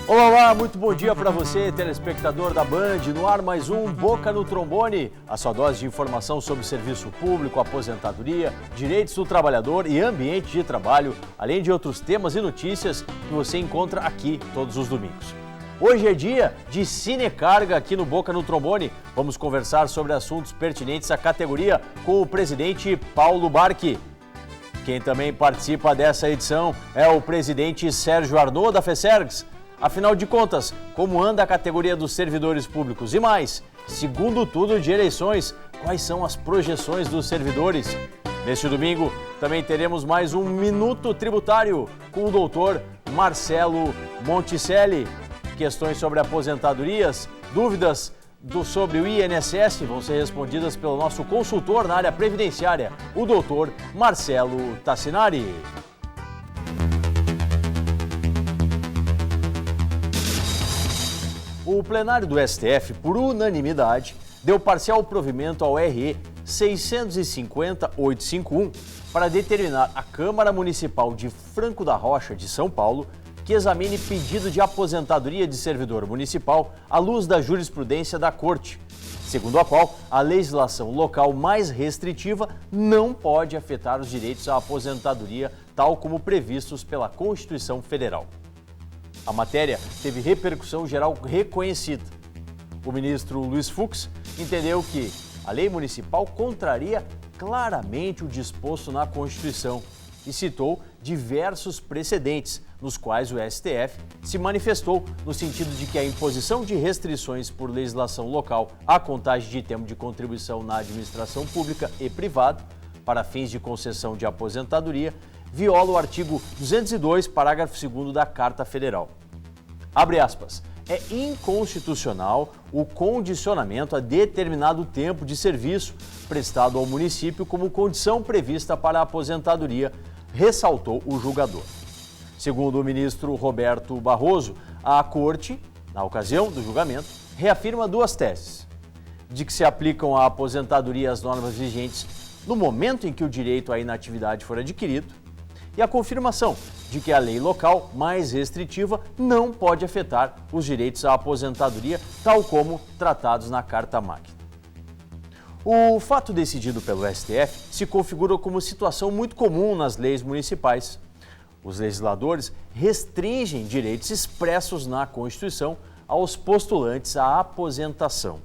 Olá, muito bom dia para você, telespectador da Band. No ar mais um Boca no Trombone, a sua dose de informação sobre serviço público, aposentadoria, direitos do trabalhador e ambiente de trabalho, além de outros temas e notícias que você encontra aqui todos os domingos. Hoje é dia de Cinecarga aqui no Boca no Trombone. Vamos conversar sobre assuntos pertinentes à categoria com o presidente Paulo Barchi. Quem também participa dessa edição é o presidente Sérgio Arnaud da FESERGS. Afinal de contas, como anda a categoria dos servidores públicos? E mais, segundo turno de eleições, quais são as projeções dos servidores? Neste domingo, também teremos mais um Minuto Tributário com o doutor Marcelo Monticelli. Questões sobre aposentadorias, dúvidas sobre o INSS vão ser respondidas pelo nosso consultor na área previdenciária, o doutor Marcelo Tassinari. O plenário do STF, por unanimidade, deu parcial provimento ao RE 650-851 para determinar a Câmara Municipal de Franco da Rocha, de São Paulo, que examine pedido de aposentadoria de servidor municipal à luz da jurisprudência da Corte, segundo a qual a legislação local mais restritiva não pode afetar os direitos à aposentadoria, tal como previstos pela Constituição Federal. A matéria teve repercussão geral reconhecida. O ministro Luiz Fux entendeu que a lei municipal contraria claramente o disposto na Constituição e citou diversos precedentes nos quais o STF se manifestou no sentido de que a imposição de restrições por legislação local à contagem de tempo de contribuição na administração pública e privada para fins de concessão de aposentadoria viola o artigo 202, parágrafo 2º da Carta Federal. Abre aspas. É inconstitucional o condicionamento a determinado tempo de serviço prestado ao município como condição prevista para a aposentadoria, ressaltou o julgador. Segundo o ministro Roberto Barroso, a Corte, na ocasião do julgamento, reafirma duas teses: de que se aplicam à aposentadoria as normas vigentes no momento em que o direito à inatividade for adquirido, e a confirmação de que a lei local mais restritiva não pode afetar os direitos à aposentadoria, tal como tratados na Carta Magna. O fato decidido pelo STF se configura como situação muito comum nas leis municipais. Os legisladores restringem direitos expressos na Constituição aos postulantes à aposentação.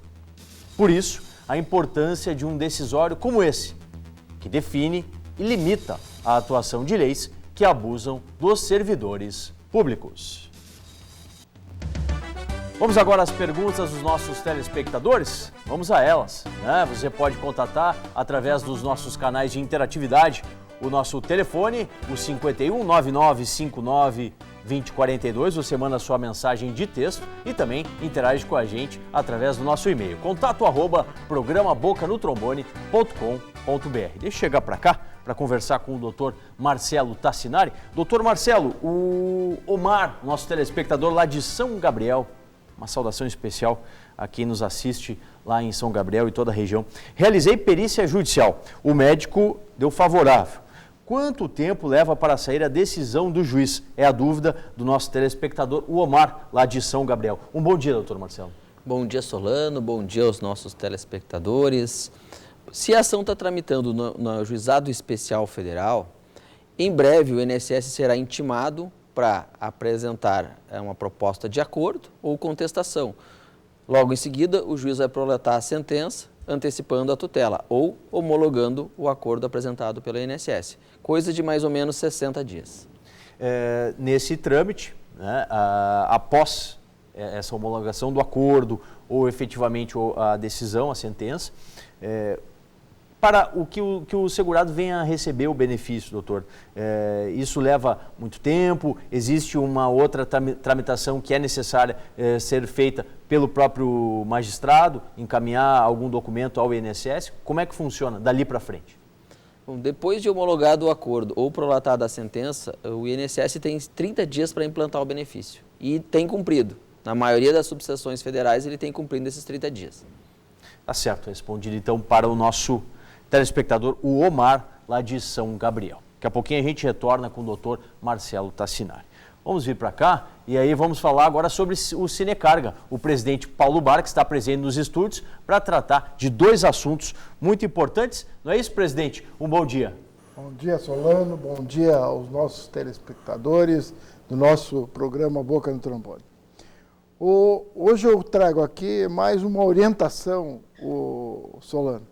Por isso, a importância de um decisório como esse, que define e limita a atuação de leis que abusam dos servidores públicos. Vamos agora às perguntas dos nossos telespectadores? Vamos a elas, né? Você pode contatar através dos nossos canais de interatividade. O nosso telefone, o 51 9959 2042, você manda sua mensagem de texto e também interage com a gente através do nosso e-mail, contato@programaBocaNoTrombone.com.br. Deixa eu chegar para cá para conversar com o doutor Marcelo Tassinari. Doutor Marcelo, o Omar, nosso telespectador lá de São Gabriel, uma saudação especial a quem nos assiste lá em São Gabriel e toda a região. Realizei perícia judicial. O médico deu favorável. Quanto tempo leva para sair a decisão do juiz? É a dúvida do nosso telespectador, o Omar, lá de São Gabriel. Um bom dia, doutor Marcelo. Bom dia, Solano. Bom dia aos nossos telespectadores. Se a ação está tramitando no Juizado Especial Federal, em breve o INSS será intimado para apresentar uma proposta de acordo ou contestação. Logo em seguida, o juiz vai prolatar a sentença, antecipando a tutela ou homologando o acordo apresentado pelo INSS. Coisa de mais ou menos 60 dias. Nesse trâmite, né, após essa homologação do acordo ou efetivamente a decisão, a sentença, para o que o segurado venha a receber o benefício, doutor, isso leva muito tempo? Existe uma outra tramitação que é necessária ser feita pelo próprio magistrado, encaminhar algum documento ao INSS? Como é que funciona dali para frente? Bom, depois de homologado o acordo ou prolatada a sentença, o INSS tem 30 dias para implantar o benefício e tem cumprido. Na maioria das subseções federais, ele tem cumprido esses 30 dias. Tá certo, respondido então para o nosso telespectador, o Omar, lá de São Gabriel. Daqui a pouquinho a gente retorna com o doutor Marcelo Tassinari. Vamos vir para cá e aí vamos falar agora sobre o Cinecarga. O presidente Paulo Barca está presente nos estúdios para tratar de dois assuntos muito importantes. Não é isso, presidente? Um bom dia. Bom dia, Solano. Bom dia aos nossos telespectadores do nosso programa Boca no Trombone. Hoje eu trago aqui mais uma orientação, Solano,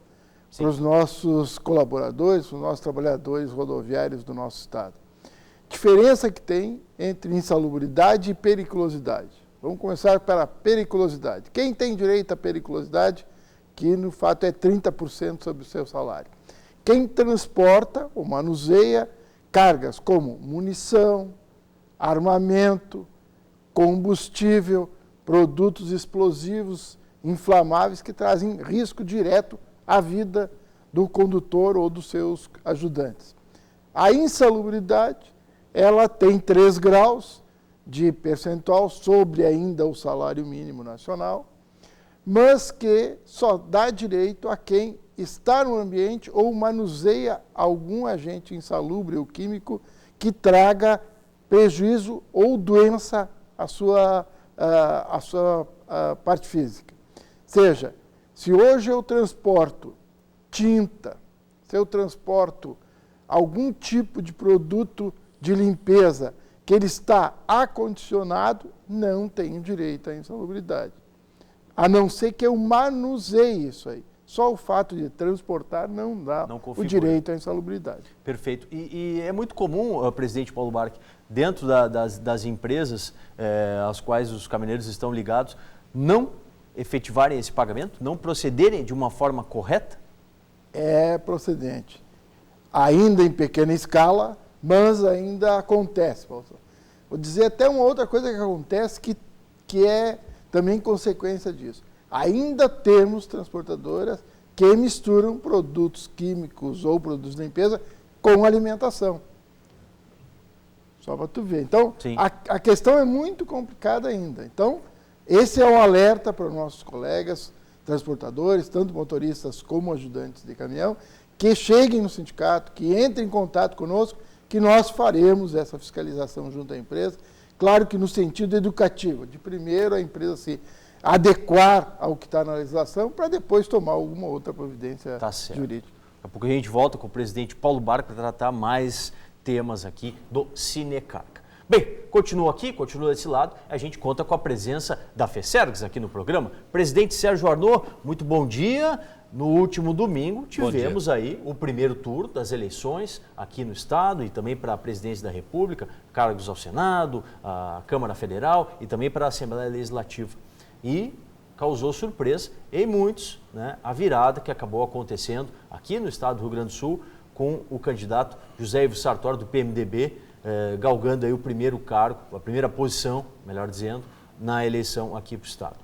para os nossos colaboradores, para os nossos trabalhadores rodoviários do nosso estado. Diferença que tem entre insalubridade e periculosidade. Vamos começar pela periculosidade. Quem tem direito à periculosidade, que no fato é 30% sobre o seu salário. Quem transporta ou manuseia cargas como munição, armamento, combustível, produtos explosivos, inflamáveis que trazem risco direto à vida do condutor ou dos seus ajudantes. A insalubridade, ela tem 3 graus de percentual sobre ainda o salário mínimo nacional, mas que só dá direito a quem está no ambiente ou manuseia algum agente insalubre ou químico que traga prejuízo ou doença à sua parte física. Seja, se hoje eu transporto tinta, se eu transporto algum tipo de produto de limpeza que ele está acondicionado, não tenho direito à insalubridade. A não ser que eu manuseie isso aí. Só o fato de transportar não dá o direito à insalubridade. Perfeito. E é muito comum, presidente Paulo Barca, dentro das empresas às quais os caminhoneiros estão ligados, não efetivarem esse pagamento, não procederem de uma forma correta? É procedente. Ainda em pequena escala, mas ainda acontece. Vou dizer até uma outra coisa que acontece que é também consequência disso. Ainda temos transportadoras que misturam produtos químicos ou produtos de limpeza com alimentação. Só para tu ver. Então, a questão é muito complicada ainda. Então, esse é um alerta para os nossos colegas transportadores, tanto motoristas como ajudantes de caminhão, que cheguem no sindicato, que entrem em contato conosco, que nós faremos essa fiscalização junto à empresa. Claro que no sentido educativo, de primeiro a empresa se adequar ao que está na legislação para depois tomar alguma outra providência jurídica. Daqui a pouco a gente volta com o presidente Paulo Barca para tratar mais temas aqui do Cinecarga. Bem, continua desse lado, a gente conta com a presença da FESERGS aqui no programa. Presidente Sérgio Arnaud, muito bom dia. No último domingo tivemos aí o primeiro turno das eleições aqui no estado e também para a presidência da República, cargos ao Senado, à Câmara Federal e também para a Assembleia Legislativa. E causou surpresa em muitos, né, a virada que acabou acontecendo aqui no estado do Rio Grande do Sul com o candidato José Ivo Sartori do PMDB, galgando aí o primeiro cargo, a primeira posição, melhor dizendo, na eleição aqui para o estado.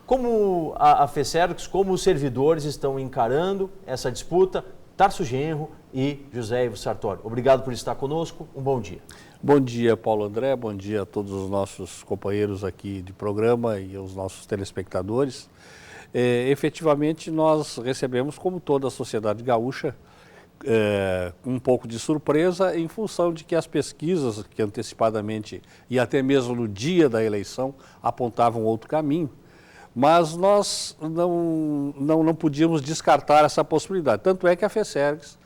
Como a FESERGS, como os servidores estão encarando essa disputa, Tarso Genro e José Ivo Sartori. Obrigado por estar conosco, um bom dia. Bom dia, Paulo André, bom dia a todos os nossos companheiros aqui de programa e aos nossos telespectadores. Efetivamente, nós recebemos, como toda a sociedade gaúcha, um pouco de surpresa em função de que as pesquisas que antecipadamente e até mesmo no dia da eleição apontavam outro caminho. Mas nós não podíamos descartar essa possibilidade. Tanto é que a FESERGS,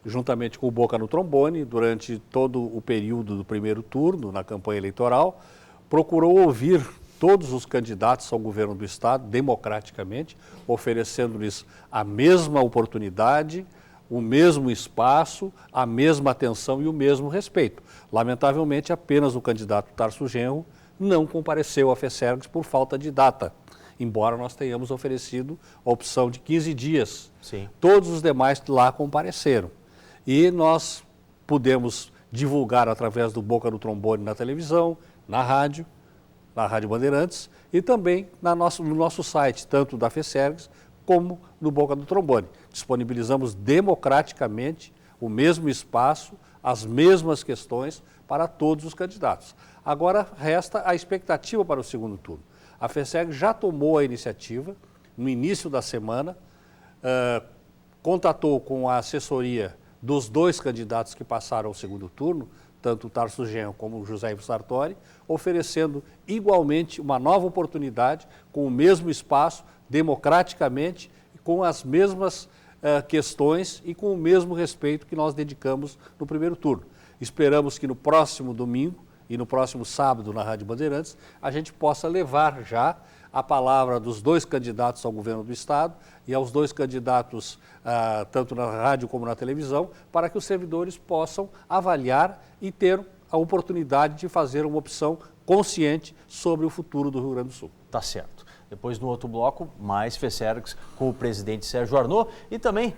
juntamente com o Boca no Trombone, durante todo o período do primeiro turno, na campanha eleitoral, procurou ouvir todos os candidatos ao governo do estado, democraticamente, oferecendo-lhes a mesma oportunidade, o mesmo espaço, a mesma atenção e o mesmo respeito. Lamentavelmente, apenas o candidato Tarso Genro não compareceu à FESERGS por falta de data, embora nós tenhamos oferecido a opção de 15 dias. Sim. Todos os demais lá compareceram. E nós pudemos divulgar através do Boca do Trombone na televisão, na Rádio Bandeirantes e também no nosso site, tanto da FESERGS como no Boca do Trombone. Disponibilizamos democraticamente o mesmo espaço, as mesmas questões para todos os candidatos. Agora resta a expectativa para o segundo turno. A FESERGS já tomou a iniciativa, no início da semana, contatou com a assessoria dos 2 candidatos que passaram ao segundo turno, tanto o Tarso Genro como o José Ivo Sartori, oferecendo igualmente uma nova oportunidade, com o mesmo espaço, democraticamente, com as mesmas questões e com o mesmo respeito que nós dedicamos no primeiro turno. Esperamos que no próximo domingo e no próximo sábado na Rádio Bandeirantes a gente possa levar já a palavra dos dois candidatos ao governo do Estado e aos dois candidatos, tanto na rádio como na televisão, para que os servidores possam avaliar e ter a oportunidade de fazer uma opção consciente sobre o futuro do Rio Grande do Sul. Tá certo. Depois, no outro bloco, mais FESERGS com o presidente Sérgio Arnaud e também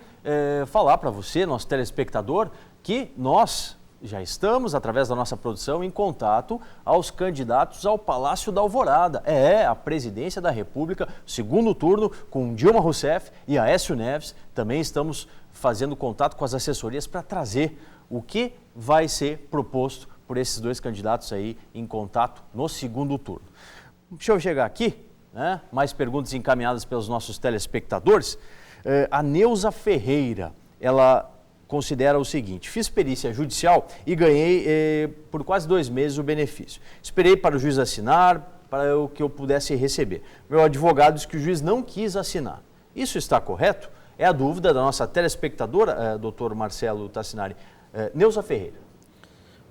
falar para você, nosso telespectador, que nós já estamos, através da nossa produção, em contato aos candidatos ao Palácio da Alvorada. A presidência da República, segundo turno, com Dilma Rousseff e Aécio Neves. Também estamos fazendo contato com as assessorias para trazer o que vai ser proposto por esses dois candidatos aí em contato no segundo turno. Deixa eu chegar aqui. Mais perguntas encaminhadas pelos nossos telespectadores. A Neuza Ferreira, ela considera o seguinte: fiz perícia judicial e ganhei por quase 2 meses o benefício. Esperei para o juiz assinar, para o que eu pudesse receber. Meu advogado disse que o juiz não quis assinar. Isso está correto? É a dúvida da nossa telespectadora, doutor Marcelo Tassinari. Neuza Ferreira.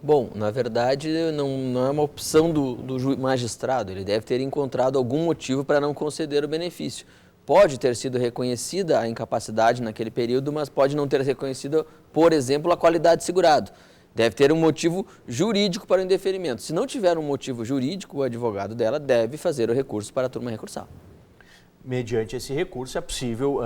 Bom, na verdade, não é uma opção do magistrado. Ele deve ter encontrado algum motivo para não conceder o benefício. Pode ter sido reconhecida a incapacidade naquele período, mas pode não ter reconhecido, por exemplo, a qualidade de segurado. Deve ter um motivo jurídico para o indeferimento. Se não tiver um motivo jurídico, o advogado dela deve fazer o recurso para a turma recursal. Mediante esse recurso, é possível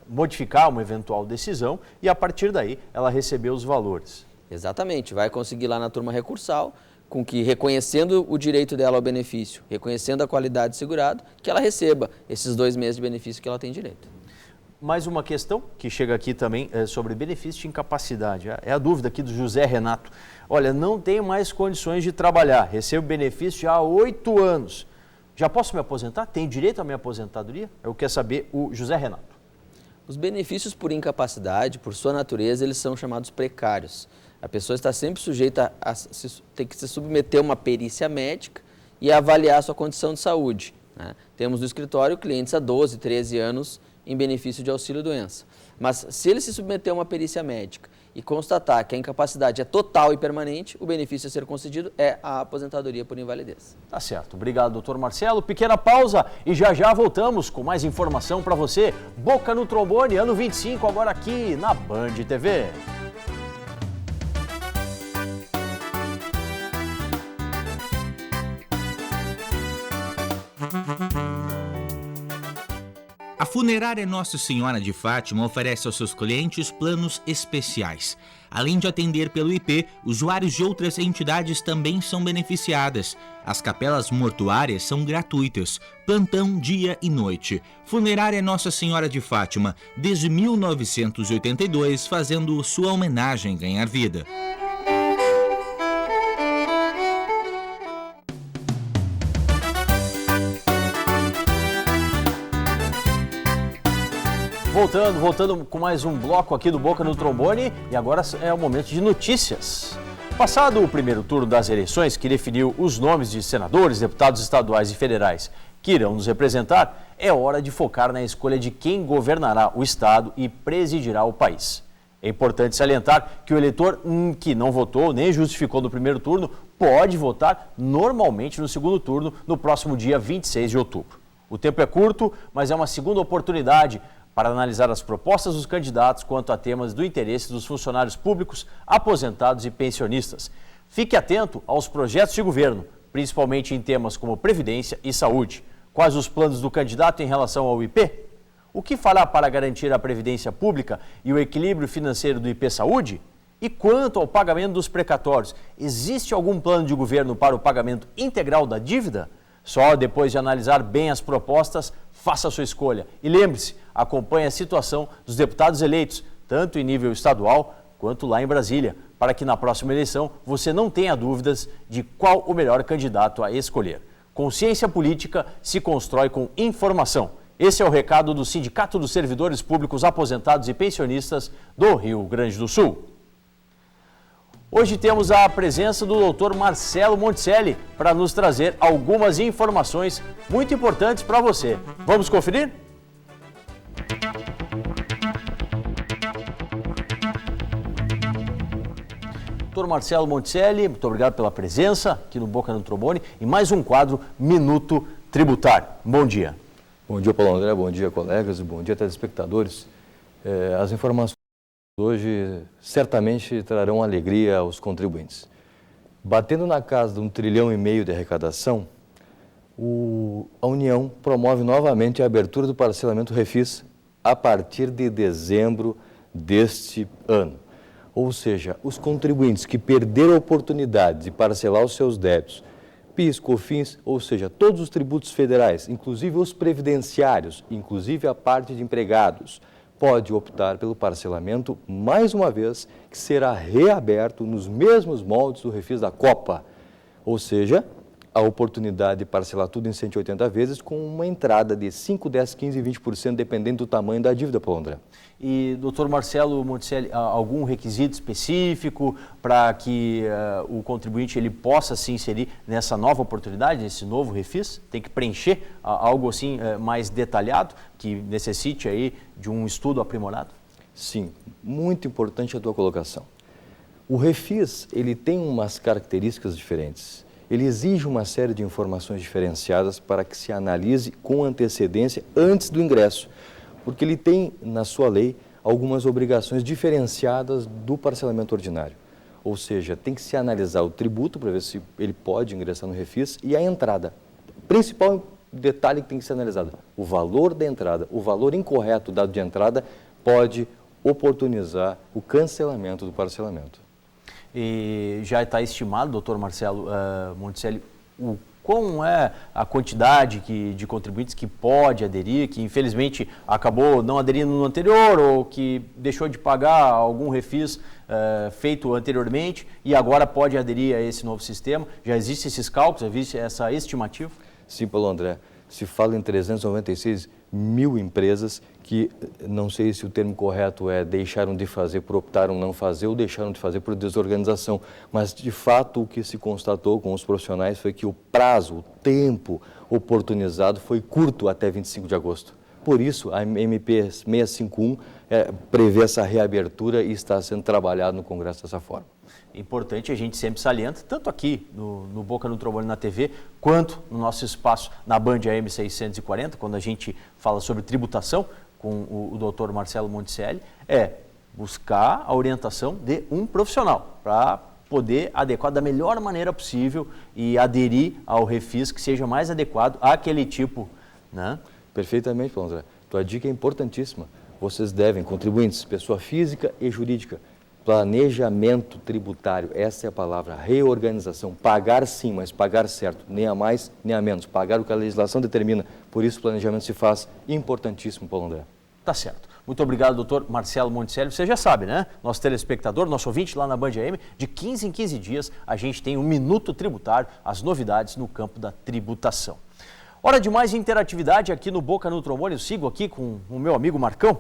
modificar uma eventual decisão e, a partir daí, ela receber os valores. Exatamente, vai conseguir lá na turma recursal, com que, reconhecendo o direito dela ao benefício, reconhecendo a qualidade de segurado, que ela receba esses 2 meses de benefício que ela tem direito. Mais uma questão que chega aqui também sobre benefício de incapacidade. É a dúvida aqui do José Renato. Olha, não tenho mais condições de trabalhar, recebo benefício já há 8 anos. Já posso me aposentar? Tenho direito à minha aposentadoria? Eu quero saber o José Renato. Os benefícios por incapacidade, por sua natureza, eles são chamados precários. A pessoa está sempre sujeita a ter que se submeter a uma perícia médica e avaliar a sua condição de saúde. Temos no escritório clientes há 12, 13 anos em benefício de auxílio-doença. Mas se ele se submeter a uma perícia médica e constatar que a incapacidade é total e permanente, o benefício a ser concedido é a aposentadoria por invalidez. Tá certo. Obrigado, doutor Marcelo. Pequena pausa e já voltamos com mais informação para você. Boca no Trombone, ano 25, agora aqui na Band TV. A Funerária Nossa Senhora de Fátima oferece aos seus clientes planos especiais. Além de atender pelo IP, usuários de outras entidades também são beneficiadas. As capelas mortuárias são gratuitas, plantão dia e noite. Funerária Nossa Senhora de Fátima, desde 1982, fazendo sua homenagem ganhar vida. Voltando com mais um bloco aqui do Boca no Trombone, e agora é o momento de notícias. Passado o primeiro turno das eleições, que definiu os nomes de senadores, deputados estaduais e federais que irão nos representar, é hora de focar na escolha de quem governará o estado e presidirá o país. É importante salientar que o eleitor que não votou nem justificou no primeiro turno pode votar normalmente no segundo turno no próximo dia 26 de outubro. O tempo é curto, mas é uma segunda oportunidade para analisar as propostas dos candidatos quanto a temas do interesse dos funcionários públicos, aposentados e pensionistas. Fique atento aos projetos de governo, principalmente em temas como previdência e saúde. Quais os planos do candidato em relação ao IP? O que fará para garantir a previdência pública e o equilíbrio financeiro do IP Saúde? E quanto ao pagamento dos precatórios, existe algum plano de governo para o pagamento integral da dívida? Só depois de analisar bem as propostas, faça a sua escolha. E lembre-se, acompanhe a situação dos deputados eleitos, tanto em nível estadual quanto lá em Brasília, para que na próxima eleição você não tenha dúvidas de qual o melhor candidato a escolher. Consciência política se constrói com informação. Esse é o recado do Sindicato dos Servidores Públicos Aposentados e Pensionistas do Rio Grande do Sul. Hoje temos a presença do Dr. Marcelo Monticelli para nos trazer algumas informações muito importantes para você. Vamos conferir? Dr. Marcelo Monticelli, muito obrigado pela presença aqui no Boca no Trombone e mais um quadro Minuto Tributário. Bom dia. Bom dia, Paulo André, bom dia, colegas, bom dia, telespectadores. As informações hoje certamente trarão alegria aos contribuintes. Batendo na casa de 1,5 trilhão de arrecadação, a União promove novamente a abertura do parcelamento Refis a partir de dezembro deste ano. Ou seja, os contribuintes que perderam a oportunidade de parcelar os seus débitos, PIS, COFINS, ou seja, todos os tributos federais, inclusive os previdenciários, inclusive a parte de empregados, pode optar pelo parcelamento, mais uma vez, que será reaberto nos mesmos moldes do Refis da Copa. Ou seja, a oportunidade de parcelar tudo em 180 vezes com uma entrada de 5, 10, 15 e 20%, dependendo do tamanho da dívida, Paulo André. E, doutor Marcelo Monticelli, algum requisito específico para que o contribuinte ele possa se inserir nessa nova oportunidade, nesse novo Refis? Tem que preencher algo assim mais detalhado, que necessite aí de um estudo aprimorado? Sim, muito importante a tua colocação. O Refis, ele tem umas características diferentes. Ele exige uma série de informações diferenciadas para que se analise com antecedência antes do ingresso, porque ele tem, na sua lei, algumas obrigações diferenciadas do parcelamento ordinário. Ou seja, tem que se analisar o tributo para ver se ele pode ingressar no Refis e a entrada. O principal detalhe que tem que ser analisado, o valor da entrada, o valor incorreto dado de entrada pode oportunizar o cancelamento do parcelamento. E já está estimado, doutor Marcelo Monticelli, qual é a quantidade de contribuintes que pode aderir, que infelizmente acabou não aderindo no anterior ou que deixou de pagar algum refis feito anteriormente e agora pode aderir a esse novo sistema? Já existem esses cálculos, existe essa estimativa? Sim, Paulo André. Se fala em 396 mil empresas que, não sei se o termo correto é deixaram de fazer por optaram não fazer ou deixaram de fazer por desorganização, mas de fato o que se constatou com os profissionais foi que o prazo, o tempo oportunizado foi curto até 25 de agosto. Por isso, a MP 651 prevê essa reabertura e está sendo trabalhado no Congresso dessa forma. Importante, a gente sempre salienta, tanto aqui no Boca no Trombone na TV, quanto no nosso espaço na Band AM 640, quando a gente fala sobre tributação com o doutor Marcelo Monticelli, buscar a orientação de um profissional para poder adequar da melhor maneira possível e aderir ao refis que seja mais adequado àquele tipo, né? Perfeitamente, Paulo André. Tua dica é importantíssima. Vocês devem, contribuintes, pessoa física e jurídica, planejamento tributário, essa é a palavra, reorganização, pagar sim, mas pagar certo, nem a mais, nem a menos, pagar o que a legislação determina, por isso o planejamento se faz importantíssimo, Paulo André. Tá certo. Muito obrigado, doutor Marcelo Monticelli. Você já sabe, né? Nosso telespectador, nosso ouvinte lá na Band AM, de 15 em 15 dias a gente tem um Minuto Tributário, as novidades no campo da tributação. Hora de mais interatividade aqui no Boca no Trombone. Eu sigo aqui com o meu amigo Marcão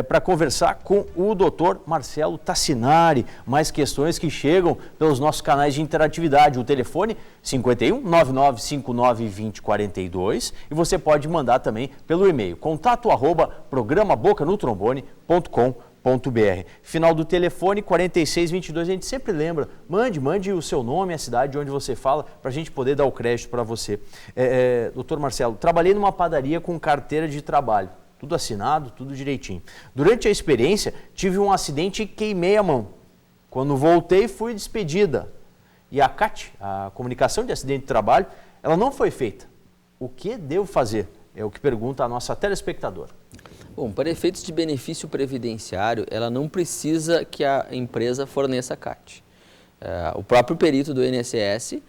para conversar com o doutor Marcelo Tassinari. Mais questões que chegam pelos nossos canais de interatividade. O telefone 51 9959 2042 e você pode mandar também pelo e-mail contato@programaBocaNoTrombone.com.br. Final do telefone 4622, a gente sempre lembra, mande o seu nome, a cidade de onde você fala, para a gente poder dar o crédito para você. Doutor Marcelo, trabalhei numa padaria com carteira de trabalho, tudo assinado, tudo direitinho. Durante a experiência, tive um acidente e queimei a mão. Quando voltei, fui despedida. E a CAT, a comunicação de acidente de trabalho, ela não foi feita. O que devo fazer? É o que pergunta a nossa telespectadora. Bom, para efeitos de benefício previdenciário, ela não precisa que a empresa forneça a CAT. O próprio perito do INSS,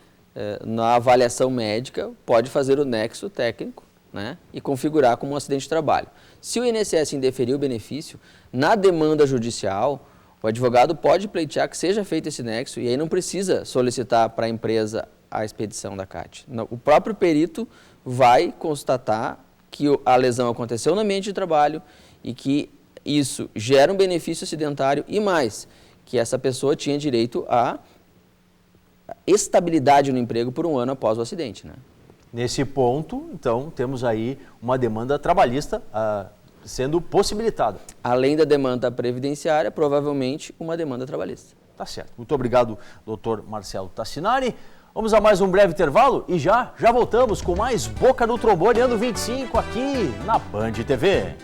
na avaliação médica, pode fazer o nexo técnico, né, e configurar como um acidente de trabalho. Se o INSS indeferir o benefício, na demanda judicial, o advogado pode pleitear que seja feito esse nexo e aí não precisa solicitar para a empresa a expedição da CAT. O próprio perito vai constatar que a lesão aconteceu no ambiente de trabalho e que isso gera um benefício acidentário e mais, que essa pessoa tinha direito a estabilidade no emprego por 1 ano após o acidente, né? Nesse ponto, então, temos aí uma demanda trabalhista sendo possibilitada. Além da demanda previdenciária, provavelmente uma demanda trabalhista. Tá certo. Muito obrigado, doutor Marcelo Tassinari. Vamos a mais um breve intervalo e já voltamos com mais Boca no Trombone ano 25 aqui na Band TV.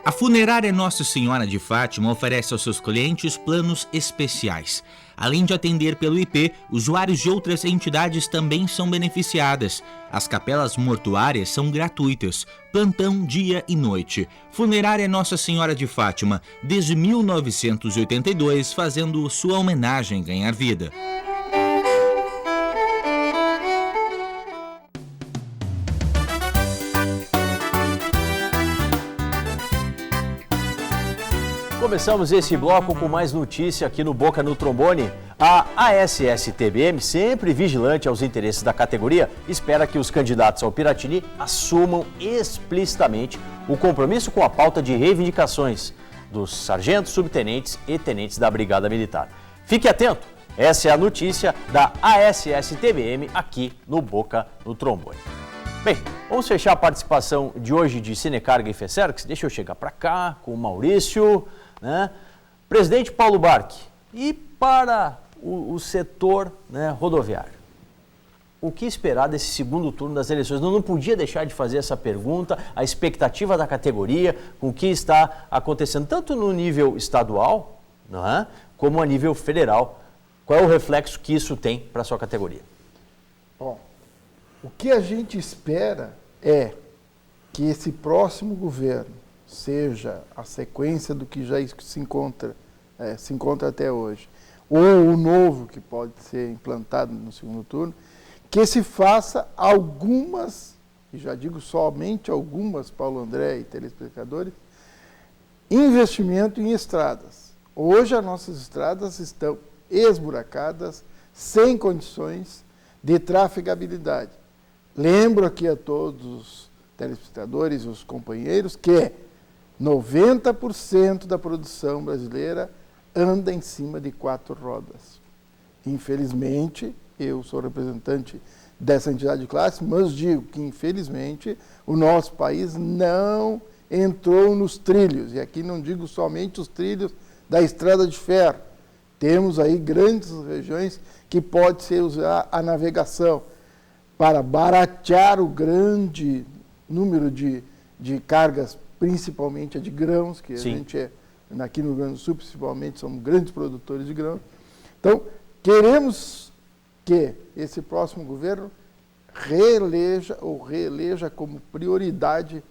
A Funerária Nossa Senhora de Fátima oferece aos seus clientes planos especiais. Além de atender pelo IP, usuários de outras entidades também são beneficiadas. As capelas mortuárias são gratuitas, plantão dia e noite. Funerária Nossa Senhora de Fátima, desde 1982, fazendo sua homenagem ganhar vida. Começamos esse bloco com mais notícia aqui no Boca no Trombone. A ASS-TBM, sempre vigilante aos interesses da categoria, espera que os candidatos ao Piratini assumam explicitamente o compromisso com a pauta de reivindicações dos sargentos, subtenentes e tenentes da Brigada Militar. Fique atento, essa é a notícia da ASS-TBM aqui no Boca no Trombone. Bem, vamos fechar a participação de hoje de Sinecarga e FESERGS. Deixa eu chegar para cá com o Maurício. Presidente Paulo Barque, e para o setor rodoviário, o que esperar desse segundo turno das eleições? Não podia deixar de fazer essa pergunta, a expectativa da categoria, com o que está acontecendo tanto no nível estadual, como a nível federal. Qual é o reflexo que isso tem para a sua categoria? Bom, o que a gente espera é que esse próximo governo seja a sequência do que já se encontra até hoje, ou o novo que pode ser implantado no segundo turno, que se faça algumas, e já digo somente algumas, Paulo André e telespectadores, investimento em estradas. Hoje as nossas estradas estão esburacadas, sem condições de trafegabilidade. Lembro aqui a todos os telespectadores e os companheiros que 90% da produção brasileira anda em cima de 4 rodas. Infelizmente, eu sou representante dessa entidade de classe, mas digo que, infelizmente, o nosso país não entrou nos trilhos. E aqui não digo somente os trilhos da estrada de ferro. Temos aí grandes regiões que pode ser usar a navegação para baratear o grande número de cargas, principalmente a de grãos, que Sim. a gente aqui no Rio Grande do Sul, principalmente, somos grandes produtores de grãos. Então, queremos que esse próximo governo reeleja como prioridade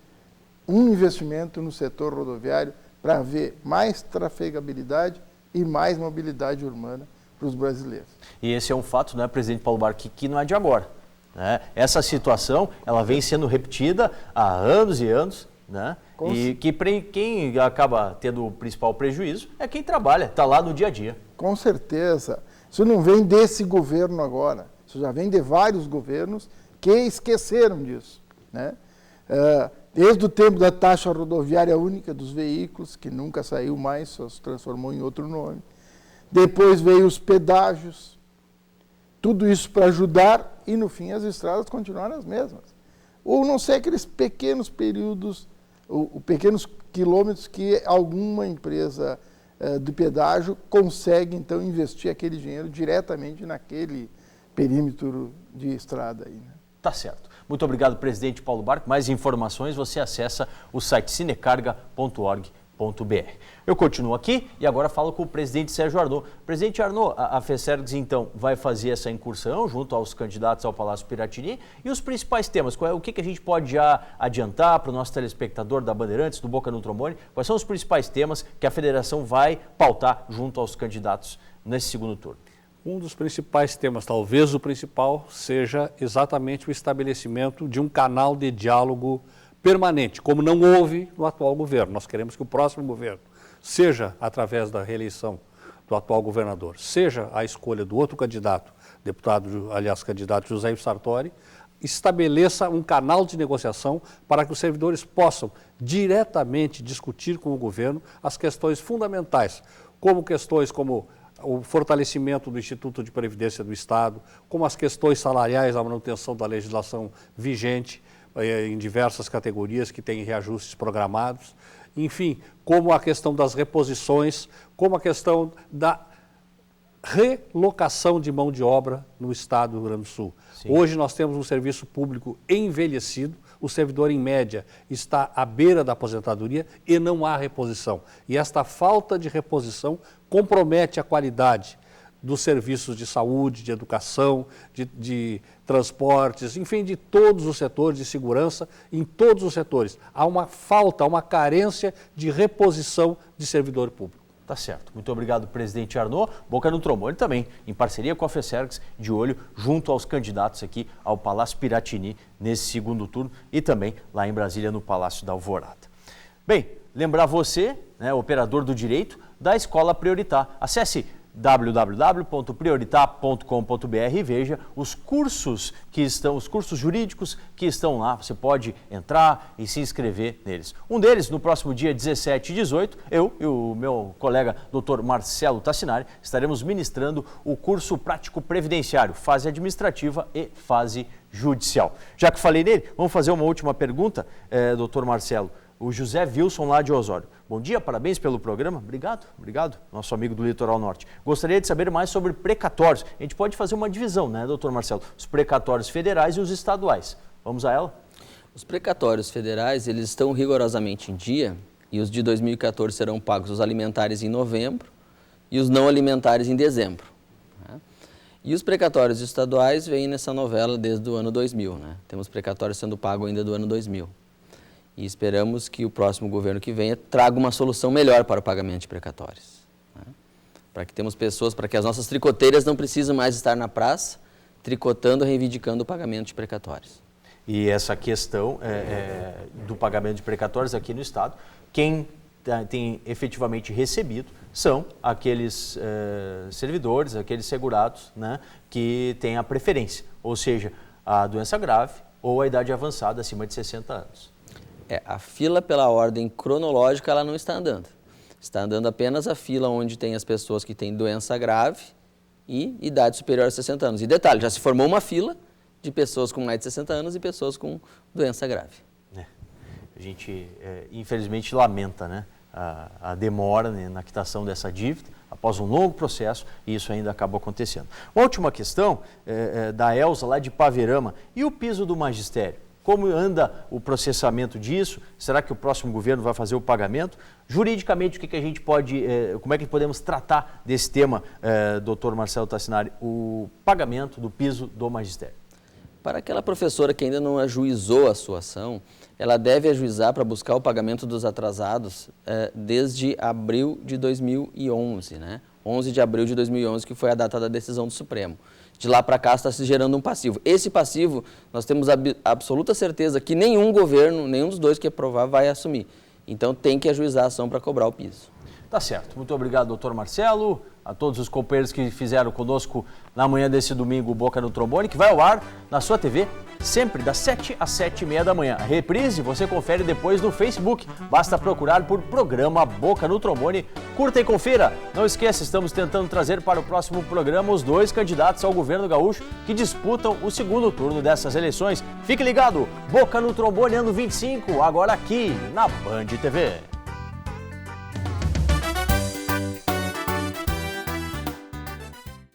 um investimento no setor rodoviário para haver mais trafegabilidade e mais mobilidade urbana para os brasileiros. E esse é um fato, presidente Paulo Barque, que não é de agora. Essa situação, ela vem sendo repetida há anos e anos, e que quem acaba tendo o principal prejuízo é quem trabalha, está lá no dia a dia. Com certeza. Isso não vem desse governo agora, isso já vem de vários governos que esqueceram disso. Desde o tempo da taxa rodoviária única dos veículos, que nunca saiu mais, só se transformou em outro nome. Depois veio os pedágios, tudo isso para ajudar e, no fim, as estradas continuaram as mesmas. Ou não sei aqueles pequenos períodos, ou pequenos quilômetros que alguma empresa do pedágio consegue, então, investir aquele dinheiro diretamente naquele perímetro de estrada aí. Tá certo. Muito obrigado, presidente Paulo Barque. Mais informações você acessa o site cinecarga.org.br. Eu continuo aqui e agora falo com o presidente Sérgio Arnaud. Presidente Arnaud, a FESERGS, então, vai fazer essa incursão junto aos candidatos ao Palácio Piratini. E os principais temas? O que a gente pode já adiantar para o nosso telespectador da Bandeirantes, do Boca no Trombone? Quais são os principais temas que a federação vai pautar junto aos candidatos nesse segundo turno? Um dos principais temas, talvez o principal, seja exatamente o estabelecimento de um canal de diálogo permanente, como não houve no atual governo. Nós queremos que o próximo governo, seja através da reeleição do atual governador, seja a escolha do outro candidato, candidato José Sartori, estabeleça um canal de negociação para que os servidores possam diretamente discutir com o governo as questões fundamentais, como questões como o fortalecimento do Instituto de Previdência do Estado, como as questões salariais, a manutenção da legislação vigente em diversas categorias que têm reajustes programados, enfim, como a questão das reposições, como a questão da relocação de mão de obra no Estado do Rio Grande do Sul. Sim. Hoje nós temos um serviço público envelhecido, o servidor em média está à beira da aposentadoria e não há reposição. E esta falta de reposição compromete a qualidade dos serviços de saúde, de educação, de transportes, enfim, de todos os setores, de segurança, em todos os setores. Há uma falta, há uma carência de reposição de servidor público. Tá certo. Muito obrigado, presidente Arnaud. Boca no Trombone também, em parceria com a FESERGS, de olho junto aos candidatos aqui ao Palácio Piratini nesse segundo turno e também lá em Brasília no Palácio da Alvorada. Bem, lembrar você, né, operador do direito, da Escola Prioritar. Acesse www.prioritar.com.br e veja os cursos jurídicos que estão lá. Você pode entrar e se inscrever neles. Um deles, no próximo dia 17 e 18, eu e o meu colega Dr. Marcelo Tassinari estaremos ministrando o curso prático previdenciário, fase administrativa e fase judicial. Já que falei nele, vamos fazer uma última pergunta, Dr. Marcelo. O José Wilson, lá de Osório. Bom dia, parabéns pelo programa. Obrigado, nosso amigo do Litoral Norte. Gostaria de saber mais sobre precatórios. A gente pode fazer uma divisão, né, doutor Marcelo? Os precatórios federais e os estaduais. Vamos a ela? Os precatórios federais, eles estão rigorosamente em dia e os de 2014 serão pagos os alimentares em novembro e os não alimentares em dezembro. Né? E os precatórios estaduais vêm nessa novela desde o ano 2000. Né? Temos precatórios sendo pagos ainda do ano 2000. E esperamos que o próximo governo que venha traga uma solução melhor para o pagamento de precatórios. Né? Para que temos pessoas, para que as nossas tricoteiras não precisem mais estar na praça, tricotando, reivindicando o pagamento de precatórios. E essa questão do pagamento de precatórios aqui no Estado, quem tem efetivamente recebido são aqueles servidores, aqueles segurados, né, que têm a preferência, ou seja, a doença grave ou a idade avançada acima de 60 anos. A fila pela ordem cronológica ela não está andando. Está andando apenas a fila onde tem as pessoas que têm doença grave e idade superior a 60 anos. E detalhe, já se formou uma fila de pessoas com mais de 60 anos e pessoas com doença grave. A gente, infelizmente, lamenta, né, a demora, né, na quitação dessa dívida, após um longo processo, e isso ainda acaba acontecendo. Uma última questão da Elza, lá de Paverama, e o piso do magistério? Como anda o processamento disso? Será que o próximo governo vai fazer o pagamento? Juridicamente, o que a gente pode, como é que podemos tratar desse tema, doutor Marcelo Tassinari, o pagamento do piso do magistério? Para aquela professora que ainda não ajuizou a sua ação, ela deve ajuizar para buscar o pagamento dos atrasados desde abril de 2011, né? 11 de abril de 2011, que foi a data da decisão do Supremo. De lá para cá está se gerando um passivo. Esse passivo, nós temos absoluta certeza que nenhum governo, nenhum dos dois que aprovar vai assumir. Então tem que ajuizar a ação para cobrar o piso. Tá certo. Muito obrigado, doutor Marcelo, a todos os companheiros que fizeram conosco na manhã desse domingo Boca no Trombone, que vai ao ar na sua TV, sempre das 7 às 7h30 da manhã. A reprise você confere depois no Facebook. Basta procurar por programa Boca no Trombone. Curta e confira. Não esqueça, estamos tentando trazer para o próximo programa os dois candidatos ao governo gaúcho que disputam o segundo turno dessas eleições. Fique ligado, Boca no Trombone ano 25, agora aqui na Band TV.